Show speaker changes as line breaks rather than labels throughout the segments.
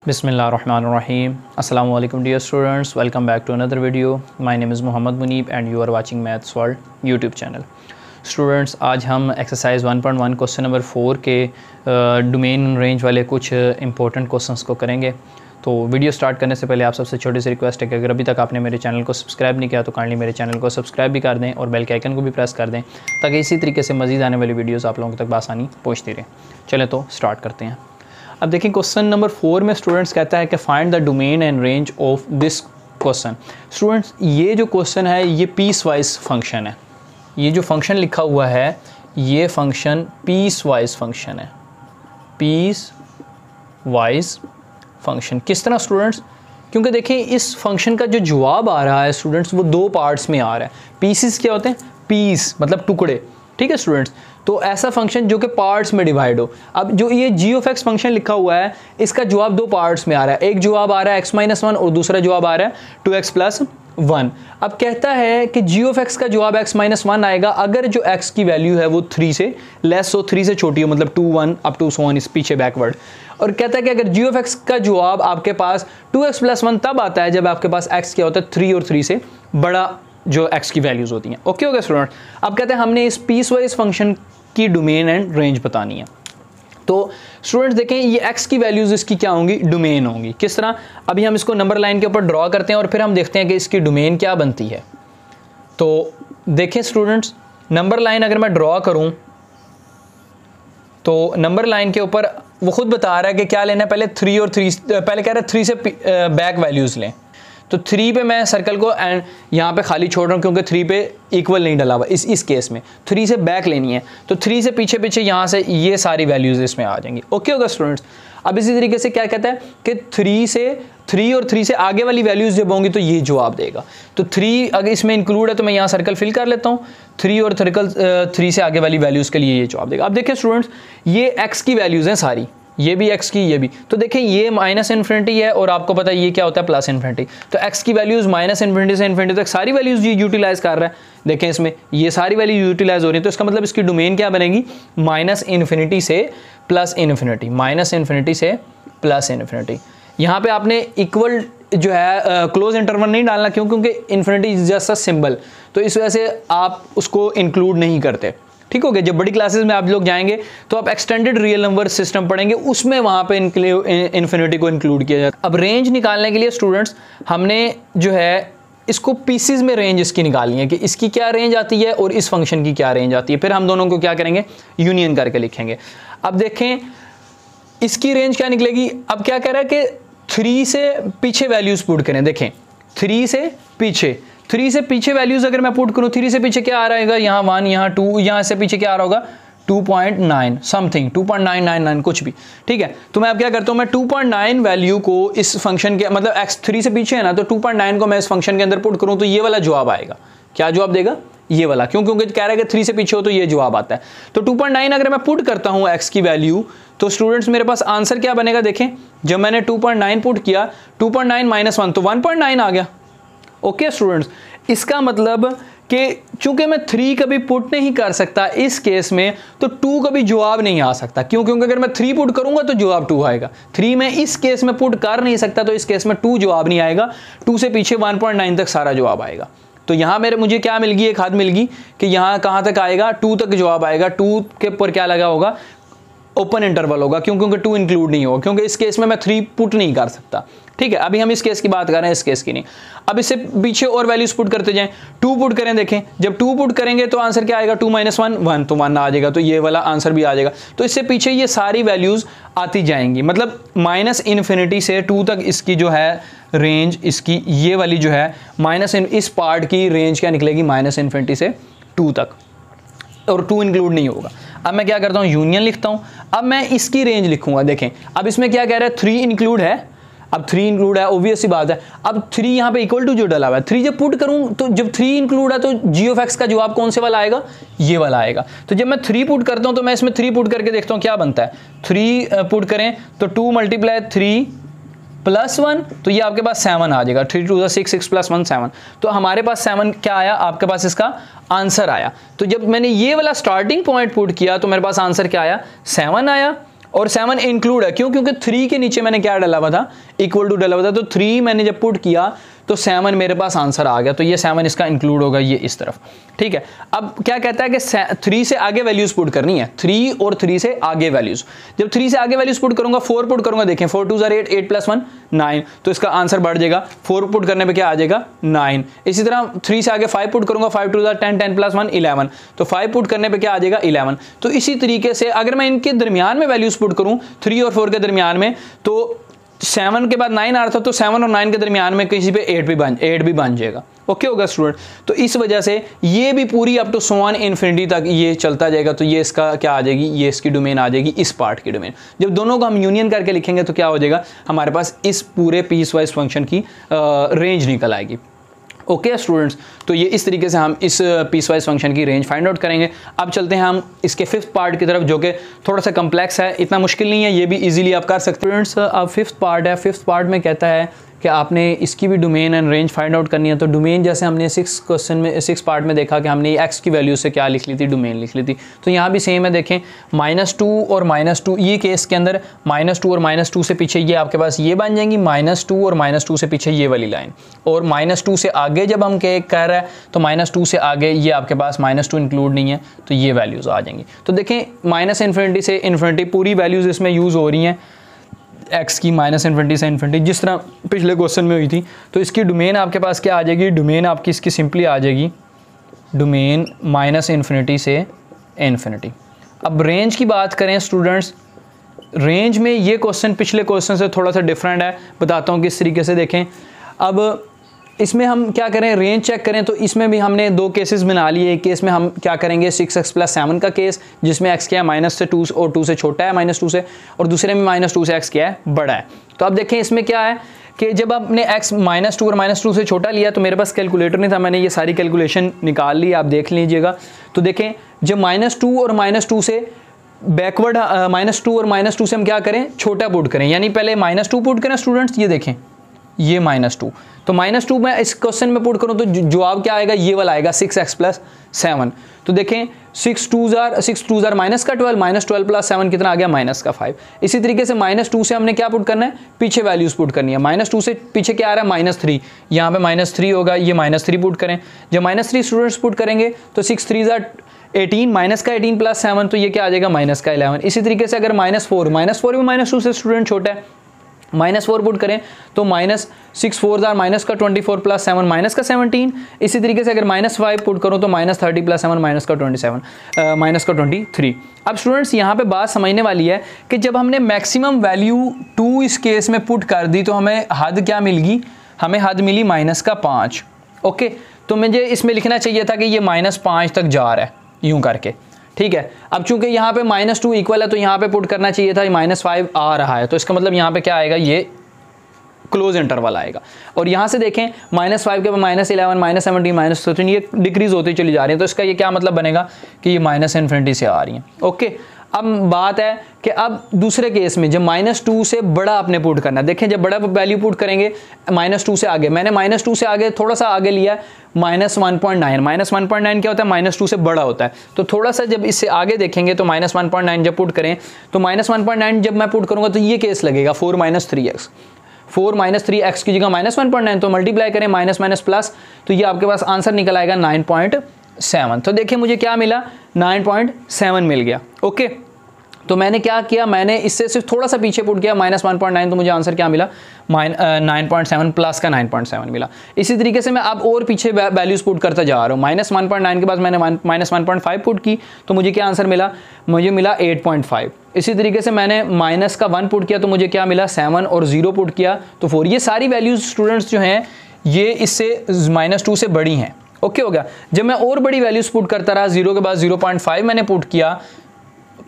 Bismillahirrahmanirrahim. Assalamu alaikum dear students. Welcome back to another video. My name is Muhammad Muneeb and you are watching Maths World YouTube channel. Students, आज हम exercise 1.1 question number 4 के domain range वाले कुछ important questions को करेंगे। तो video start करने से पहले आप सबसे छोटी सी रिक्वेस्ट है कि अगर अभी तक आपने मेरे चैनल को सब्सक्राइब नहीं किया तो काइंडली मेरे चैनल को सब्सक्राइब भी कर दें और बेल के आइकन को भी प्रेस कर दें ताकि इसी तरीके से मज़ीद आने वाली वीडियोज़ आप लोगों तक बआसानी पहुँचती रहे। चलें तो स्टार्ट करते हैं। अब देखिए क्वेश्चन नंबर 4 में स्टूडेंट्स कहता है कि find the domain and range of this question. Students, ये जो क्वेश्चन है ये पीस वाइज फंक्शन है। ये जो फंक्शन लिखा हुआ है ये फंक्शन पीस वाइज फंक्शन है। पीस वाइज फंक्शन किस तरह स्टूडेंट्स? क्योंकि देखें इस फंक्शन का जो जवाब आ रहा है स्टूडेंट्स वो दो पार्ट्स में आ रहा है। पीसेस क्या होते हैं? पीस मतलब टुकड़े, ठीक है स्टूडेंट्स। तो ऐसा फंक्शन जो कि पार्ट्स में डिवाइड हो। अब जो ये जी ऑफ एक्स फंक्शन लिखा हुआ है इसका जवाब दो पार्ट्स में आ रहा है। एक जवाब आ रहा है x-1 और दूसरा जवाब आ रहा है 2x+1। अब कहता है कि जी ऑफ एक्स का जवाब x-1 आएगा अगर जो x की वैल्यू है वो 3 से लेस हो, 3 से छोटी हो, मतलब 2 1 अप टू सो ऑन, इस पीछे बैकवर्ड। और कहता है कि अगर जी ऑफ एक्स का जवाब आपके पास 2x+1 तब आता है जब आपके पास x क्या होता है 3 और 3 से बड़ा जो x की वैल्यूज़ होती हैं। ओके हो गया स्टूडेंट। अब कहते हैं हमने इस पीस वाइज फंक्शन की डोमेन एंड रेंज बतानी है। तो स्टूडेंट्स देखें ये x की वैल्यूज़ इसकी क्या होंगी? डोमेन होंगी। किस तरह? अभी हम इसको नंबर लाइन के ऊपर ड्रॉ करते हैं और फिर हम देखते हैं कि इसकी डोमेन क्या बनती है। तो देखें स्टूडेंट्स, नंबर लाइन अगर मैं ड्रॉ करूं तो नंबर लाइन के ऊपर वो खुद बता रहा है कि क्या लेना है। पहले 3 और 3, पहले कह रहा है 3 से बैक वैल्यूज़ लें। तो 3 पे मैं सर्कल को एंड यहाँ पे खाली छोड़ रहा हूँ क्योंकि 3 पे इक्वल नहीं डला हुआ इस केस में। 3 से बैक लेनी है तो 3 से पीछे पीछे यहाँ से ये सारी वैल्यूज़ इसमें आ जाएंगी। ओके होगा स्टूडेंट्स। अब इसी तरीके से क्या कहता है कि 3 और 3 से आगे वाली वैल्यूज़ जब होंगी तो ये जवाब देगा। तो 3 अगर इसमें इंक्लूड है तो मैं यहाँ सर्कल फिल कर लेता हूँ। 3 और 3 से आगे वाली वैल्यूज़ के लिए ये जवाब देगा। अब देखिए स्टूडेंट्स ये x की वैल्यूज़ हैं सारी, ये भी x की, ये भी। तो देखें ये -∞ है और आपको पता है ये क्या होता है +∞। तो x की वैल्यूज़ -∞ से ∞ तक सारी वैल्यूज़ ये यूटिलाइज कर रहा है। देखें इसमें ये सारी वैल्यू यूटिलाइज हो रही है तो इसका मतलब इसकी डोमेन क्या बनेगी? -∞ से +∞, -∞ से +∞। यहाँ पे आपने इक्वल जो है क्लोज इंटरवल नहीं डालना। क्यों? क्योंकि infinity is just a symbol, तो इस वजह से आप उसको इंक्लूड नहीं करते। ठीक हो गया। जब बड़ी क्लासेस में आप लोग जाएंगे तो आप एक्सटेंडेड रियल नंबर सिस्टम पढ़ेंगे, उसमें वहाँ पे इन्फिनिटी को इंक्लूड किया जाता है। अब रेंज निकालने के लिए स्टूडेंट्स हमने जो है इसको पीसेस में रेंज इसकी निकालनी है कि इसकी क्या रेंज आती है और इस फंक्शन की क्या रेंज आती है। फिर हम दोनों को क्या करेंगे? यूनियन करके लिखेंगे। अब देखें इसकी रेंज क्या निकलेगी। अब क्या कह रहा है कि 3 से पीछे वैल्यूज पुट करें। देखें 3 से पीछे वैल्यूज अगर मैं पुट करूं, 3 से पीछे क्या आ रहा है? यहाँ 1, यहाँ 2, यहाँ से पीछे क्या आ रहा होगा? 2.9 समथिंग, 2.999 कुछ भी। ठीक है। तो मैं अब क्या करता हूँ, मैं 2.9 वैल्यू को इस फंक्शन के मतलब x 3 से पीछे है ना, तो 2.9 को मैं इस फंक्शन के अंदर पुट करूँ तो ये वाला जवाब आएगा। क्या जवाब देगा? ये वाला। क्यों? क्योंकि कह रहा है कि 3 से पीछे हो तो ये जवाब आता है। तो 2.9 अगर मैं पुट करता हूँ x की वैल्यू तो स्टूडेंट्स मेरे पास आंसर क्या बनेगा? देखें जब मैंने 2.9 पुट किया, 2.9 - 1 तो 1.9 आ गया। ओके स्टूडेंट्स, इसका मतलब कि चूंकि मैं 3 कभी पुट नहीं कर सकता इस केस में तो 2 कभी जवाब नहीं आ सकता। क्यों? क्योंकि अगर मैं 3 पुट करूंगा तो जवाब 2 आएगा। 3 में इस केस में पुट कर नहीं सकता तो इस केस में 2 जवाब नहीं आएगा। 2 से पीछे 1.9 तक सारा जवाब आएगा। तो यहाँ मुझे क्या मिल गई? एक हाथ मिल गई कि यहाँ कहाँ तक आएगा? 2 तक जवाब आएगा। 2 के ऊपर क्या लगा होगा? ओपन इंटरवल होगा। क्यों? क्योंकि 2 इंक्लूड नहीं होगा, क्योंकि इस केस में मैं 3 पुट नहीं कर सकता। ठीक है। अभी हम इस केस की बात कर रहे हैं, इस केस की नहीं। अब इससे पीछे और वैल्यूज पुट करते जाएं। 2 पुट करें। देखें जब 2 पुट करेंगे तो आंसर क्या आएगा? 2 - 1 1, तो 1 आ जाएगा। तो ये वाला आंसर भी आ जाएगा। तो इससे पीछे ये सारी वैल्यूज आती जाएंगी। मतलब -∞ से 2 तक इसकी जो है रेंज, इसकी ये वाली जो है इस पार्ट की रेंज क्या निकलेगी? -∞ से 2 तक, और 2 इंक्लूड नहीं होगा। अब मैं क्या करता हूँ? यूनियन लिखता हूँ। अब मैं इसकी रेंज लिखूंगा। देखें अब इसमें क्या कह रहा है? 3 इंक्लूड है। अब 3 इंक्लूड है, ऑब्वियस सी बात है। अब 3 यहाँ पे इक्वल टू जो डला हुआ है, 3 जब पुट करूँ तो जब 3 इंक्लूड है तो जी ऑफ एक्स का जवाब कौन से वाला आएगा? ये वाला आएगा। तो जब मैं 3 पुट करता हूँ तो मैं इसमें 3 पुट करके देखता हूँ क्या बनता है। 3 पुट करें तो 2 × 3 +1 तो ये आपके पास 7 आ जाएगा। 3 2 6 6 + 1 7। तो हमारे पास 7 क्या आया? आपके पास इसका आंसर आया। तो जब मैंने ये वाला स्टार्टिंग पॉइंट पुट किया तो मेरे पास आंसर क्या आया? 7 आया। और 7 इंक्लूड है, क्यों? क्योंकि 3 के नीचे मैंने क्या डाला हुआ था, इक्वल टू डाला हुआ था, तो 3 मैंने जब पुट किया तो 7 मेरे पास आंसर आ गया, तो ये 7 इसका इंक्लूड होगा ये इस तरफ, ठीक है। अब क्या कहता है कि 3 से आगे वैल्यूज पुट करनी है, 3 और 3 से आगे वैल्यूज। जब 3 से आगे वैल्यूज पुट करूंगा, 4 पुट करूंगा, देखें 4 2 8, 8 + 1 9, तो इसका आंसर बढ़ जाएगा, 4 पुट करने पे क्या आ जाएगा 9। इसी तरह 3 से आगे 5 पुट करूंगा, 5 2 10, 10 + 1 11, तो 5 पुट करने पे क्या आ जाएगा 11। तो इसी तरीके से अगर मैं इनके दरमियान में वैल्यूज पुट करूं, 3 और 4 के दरमियान में, तो 7 के बाद 9 आ रहा था, तो 7 और 9 के दरमियान में किसी पे 8 भी बन जाएगा। ओके होगा स्टूडेंट। तो इस वजह से ये भी पूरी अप टू सॉन इन्फिनिटी तक ये चलता जाएगा, तो ये इसका क्या आ जाएगी, ये इसकी डोमेन आ जाएगी, इस पार्ट की डोमेन। जब दोनों को हम यूनियन करके लिखेंगे तो क्या हो जाएगा, हमारे पास इस पूरे पीस वाइज फंक्शन की रेंज निकल आएगी। ओके स्टूडेंट्स, तो ये इस तरीके से हम इस पीस वाइज फंक्शन की रेंज फाइंड आउट करेंगे। अब चलते हैं हम इसके 5th पार्ट की तरफ, जो कि थोड़ा सा कम्प्लेक्स है, इतना मुश्किल नहीं है, ये भी इजीली आप कर सकते हैं। स्टूडेंट्स अब 5th पार्ट है। 5th पार्ट में कहता है कि आपने इसकी भी domain and range find out करनी है। तो डोमेन जैसे हमने 6 पार्ट में देखा कि हमने एक्स की वैल्यू से क्या लिख ली थी, डोमेन लिख ली थी, तो यहाँ भी सेम है। देखें -2 और -2, ये केस के अंदर -2 और -2 से पीछे ये आपके पास ये बन जाएंगी, -2 और -2 से पीछे ये वाली लाइन, और -2 से आगे जब हम कह रहे हैं तो -2 से आगे ये आपके पास -2 इंक्लूड नहीं है, तो ये वैल्यूज़ आ जाएंगी। तो देखें -इन्फिनिटी से इन्फिनिटी पूरी वैल्यूज़ इसमें यूज़ हो रही हैं, एक्स की -इन्फिनिटी से इन्फिनिटी, जिस तरह पिछले क्वेश्चन में हुई थी। तो इसकी डोमेन आपके पास क्या आ जाएगी, डोमेन आपकी इसकी सिंपली आ जाएगी डोमेन -इन्फिनिटी से इन्फिनिटी। अब रेंज की बात करें स्टूडेंट्स, रेंज में ये क्वेश्चन पिछले क्वेश्चन से थोड़ा सा डिफरेंट है, बताता हूँ किस तरीके से। देखें अब इसमें हम क्या करें, रेंज चेक करें, तो इसमें भी हमने 2 केसेस बना लिए। एक केस में हम क्या करेंगे 6x + 7 का केस, जिसमें x क्या है -2 और 2 से छोटा है -2 से, और दूसरे में -2 से x क्या है बड़ा है। तो अब देखें इसमें क्या है कि जब आपने x -2 और -2 से छोटा लिया, तो मेरे पास कैलकुलेटर नहीं था, मैंने ये सारी कैलकुलेशन निकाल ली, आप देख लीजिएगा। तो देखें जब -2 और -2 से बैकवर्ड, -2 और -2 से हम क्या करें, छोटा पुट करें, यानी पहले -2 पुट करें स्टूडेंट्स, ये देखें ये -2, तो -2 में इस क्वेश्चन में पुट करूं तो जवाब क्या आएगा, ये वाला आएगा 6x + 7। तो देखें 6 2 -12, -12 + 7 कितना आ गया -5। इसी तरीके से -2 से हमने क्या पुट करना है, पीछे वैल्यूज पुट करनी है। -2 से पीछे क्या आ रहा है -3, यहाँ पे -3 होगा, ये -3 पुट करें। जब -3 स्टूडेंट्स पुट करेंगे तो 6 3 18, -18 + 7, तो ये क्या आ जाएगा -11। इसी तरीके से अगर -4 भी -2 से स्टूडेंट छोटा है, -4 पुट करें तो -6 4 -24 + 7 -17। इसी तरीके से अगर -5 पुट करूं तो -30 + 7 -23। अब स्टूडेंट्स यहाँ पे बात समझने वाली है कि जब हमने मैक्सिमम वैल्यू 2 इस केस में पुट कर दी, तो हमें हद क्या मिल गई, हमें हद मिली -5। ओके, तो मुझे इसमें लिखना चाहिए था कि ये -5 तक जा रहा है, यूं करके, ठीक है। अब चूंकि यहाँ पे -2 इक्वल है, तो यहाँ पे पुट करना चाहिए था -5 आ रहा है, तो इसका मतलब यहाँ पे क्या आएगा, ये क्लोज इंटरवल आएगा। और यहाँ से देखें -5 के बाद -11 -17 -13 ये डिक्रीज होती चली जा रही है, तो इसका ये क्या मतलब बनेगा कि ये -इन्फिनिटी से आ रही है। ओके, अब बात है कि अब दूसरे केस में जब -2 से बड़ा आपने पुट करना है, देखें जब बड़ा वैल्यू पुट करेंगे -2 से आगे, मैंने -2 से आगे थोड़ा सा आगे लिया -1.9, -1.9 क्या होता है, -2 से बड़ा होता है। तो थोड़ा सा जब इससे आगे देखेंगे तो -1.9 जब पुट करें तो -1.9 जब मैं पुट करूंगा तो ये केस लगेगा 4 - 3x, 4 - 3x की जगह -1.9, तो मल्टीप्लाई करें माइनस प्लस, तो ये आपके पास आंसर निकल आएगा 9.7। तो देखिए मुझे क्या मिला, 9.7 मिल गया। ओके, तो मैंने क्या किया, मैंने इससे सिर्फ थोड़ा सा पीछे पुट किया -1.9, तो मुझे आंसर क्या मिला 9.7 प्लस का 9.7 मिला। इसी तरीके से मैं अब और पीछे वैल्यूज पुट करता जा रहा हूँ। -1.9 के बाद मैंने -1.5 पुट की, तो मुझे क्या आंसर मिला, मुझे मिला 8.5। इसी तरीके से मैंने -1 पुट किया, तो मुझे क्या मिला 7, और 0 पुट किया तो 4। ये सारी वैल्यूज स्टूडेंट्स जो हैं ये इससे -2 से बड़ी हैं। ओके हो गया। जब मैं और बड़ी वैल्यूज पुट करता रहा, 0 के बाद 0.5 मैंने पुट किया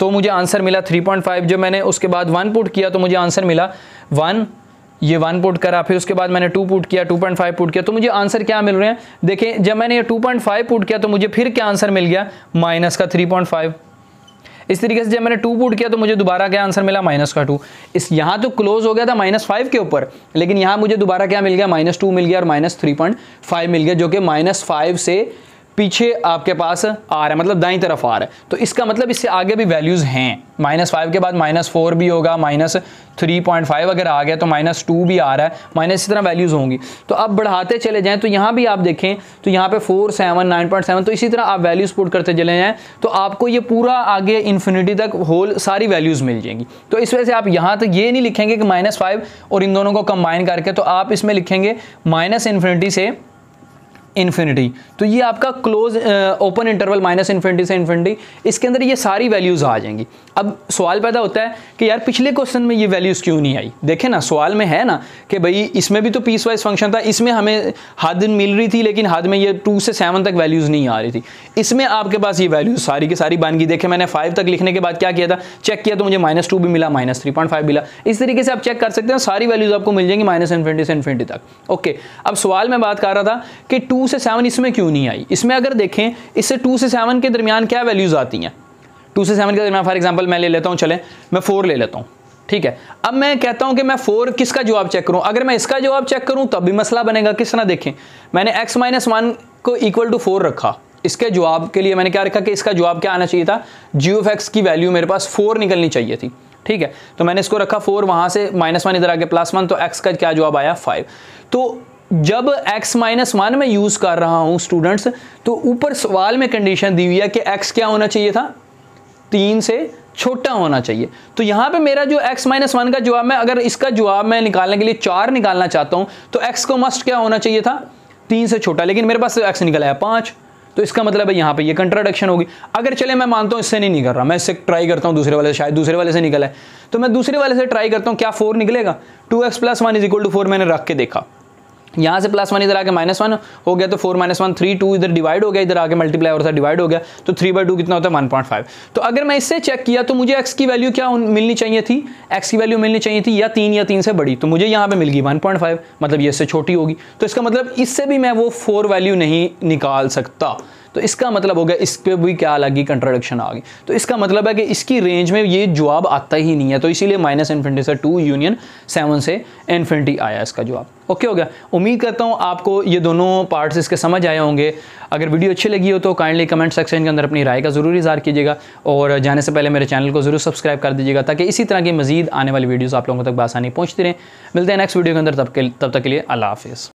तो मुझे आंसर मिला 3.5। जब मैंने उसके बाद 1 पुट किया तो मुझे आंसर मिला 1, ये 1 पुट करा, फिर उसके बाद मैंने 2 पुट किया, 2.5 पुट किया, तो मुझे आंसर क्या मिल रहे हैं, देखें जब मैंने ये 2.5 पुट किया तो मुझे फिर क्या आंसर मिल गया -3.5। इस तरीके से जब मैंने 2 पुट किया तो मुझे दोबारा क्या आंसर मिला -2। इस यहाँ तो क्लोज हो गया था -5 के ऊपर, लेकिन यहाँ मुझे दोबारा क्या मिल गया, -2 मिल गया और -3.5 मिल गया, जो कि -5 से पीछे आपके पास आर है, मतलब दाईं तरफ आर है, तो इसका मतलब इससे आगे भी वैल्यूज़ हैं। -5 के बाद -4 भी होगा, -3.5 अगर आ गया तो -2 भी आ रहा है, माइनस इस तरह वैल्यूज़ होंगी। तो अब बढ़ाते चले जाएं तो यहाँ भी आप देखें तो यहाँ पे 4, 7, 9.7, तो इसी तरह आप वैल्यूज़ पुट करते चले जाएँ तो आपको ये पूरा आगे इन्फिनिटी तक होल सारी वैल्यूज़ मिल जाएंगी। तो इस वजह से आप यहाँ तक ये नहीं लिखेंगे कि -5 और इन दोनों को कंबाइन करके, तो आप इसमें लिखेंगे -इन्फिनिटी से इन्फिनिटी। तो ये आपका क्लोज ओपन इंटरवल -इन्फिनिटी से इन्फिनिटी, इसके अंदर ये सारी वैल्यूज़ आ जाएंगी। अब सवाल पैदा होता है कि यार पिछले क्वेश्चन में ये वैल्यूज़ क्यों नहीं आई। देखें ना, सवाल में है ना कि भाई इसमें भी तो पीस वाइज फंक्शन था, इसमें हमें हद मिल रही थी लेकिन हद में ये 2 से 7 तक वैल्यूज़ नहीं आ रही थी। इसमें आपके पास ये वैल्यूज़ सारी की सारी बन गई। देखें मैंने 5 तक लिखने के बाद क्या किया था, चेक किया तो मुझे -2 भी मिला, -3.5 मिला। इस तरीके से आप चेक कर सकते हैं, सारी वैल्यूज़ आपको मिल जाएंगी -इन्फिनिटी से इन्फिनिटी तक। ओके, अब सवाल में बात कर रहा था कि 2 से 7 इसमें क्यों नहीं आई। इसमें अगर देखें इससे 2 से 7 के दरमियान क्या वैल्यूज आती हैं, 2 से 7 के दरमियान फॉर एग्जांपल मैं ले लेता हूं, चलें मैं 4 ले लेता हूं, ठीक है। अब मैं कहता हूं कि मैं 4 किसका जवाब चेक करूं, अगर मैं इसका जवाब चेक करूं तब भी मसला बनेगा। किस तरह देखें, मैंने x - 1 को इक्वल टू 4 रखा, इसके जवाब के लिए मैंने क्या रखा कि इसका जवाब क्या आना चाहिए था, g(x) की वैल्यू मेरे पास 4 निकलनी चाहिए थी, ठीक है। तो मैंने इसको रखा 4, वहां से -1 इधर आके +1, तो x का क्या जवाब आया 5। तो जब x - 1 में यूज कर रहा हूं स्टूडेंट्स, तो ऊपर सवाल में कंडीशन दी हुई है कि x क्या होना चाहिए था, 3 से छोटा होना चाहिए। तो यहां पे मेरा जो x - 1 का जवाब, मैं अगर इसका जवाब मैं निकालने के लिए 4 निकालना चाहता हूं तो x को मस्ट क्या होना चाहिए था, 3 से छोटा, लेकिन मेरे पास x निकला है 5। तो इसका मतलब है यहाँ पे ये कंट्राडिक्शन होगी। अगर चले मैं मानता हूँ इससे नहीं कर रहा, मैं इससे ट्राई करता हूँ दूसरे वाले से, शायद दूसरे वाले से निकला है, तो मैं दूसरे वाले से ट्राई करता हूँ, क्या 4 निकलेगा। 2x + 1 = 4 मैंने रख के देखा, यहाँ से +1 इधर आके -1 हो गया, तो 4 - 1 3, 2 इधर डिवाइड हो गया, इधर आके मल्टीप्लाई और डिवाइड हो गया, तो 3/2 कितना होता है 1.5। तो अगर मैं इससे चेक किया तो मुझे x की वैल्यू क्या मिलनी चाहिए थी, x की वैल्यू मिलनी चाहिए थी या 3 से बड़ी, तो मुझे यहाँ पे मिल गई 1.5, मतलब ये इससे छोटी होगी। तो इसका मतलब इससे भी मैं वो 4 वैल्यू नहीं निकाल सकता। तो इसका मतलब हो गया इस पे भी क्या लगी, कंट्राडिक्शन आ गई। तो इसका मतलब है कि इसकी रेंज में ये जवाब आता ही नहीं है, तो इसीलिए -इन्फिनिटी से 2 यूनियन 7 से इन्फिनिटी आया इसका जवाब। ओके हो गया। उम्मीद करता हूँ आपको ये दोनों पार्ट्स इसके समझ आए होंगे। अगर वीडियो अच्छी लगी हो तो काइंडली कमेंट सेक्शन के अंदर अपनी राय का ज़रूर इज़हार कीजिएगा, और जाने से पहले मेरे चैनल को ज़रूर सब्सक्राइब कर दीजिएगा ताकि इसी तरह की मज़ीद आने वाली वीडियोज़ आप लोगों तक बआसानी पहुँचती रहें। मिलते हैं नेक्स्ट वीडियो के अंदर, तब तक के लिए अल्लाह हाफ़िज़।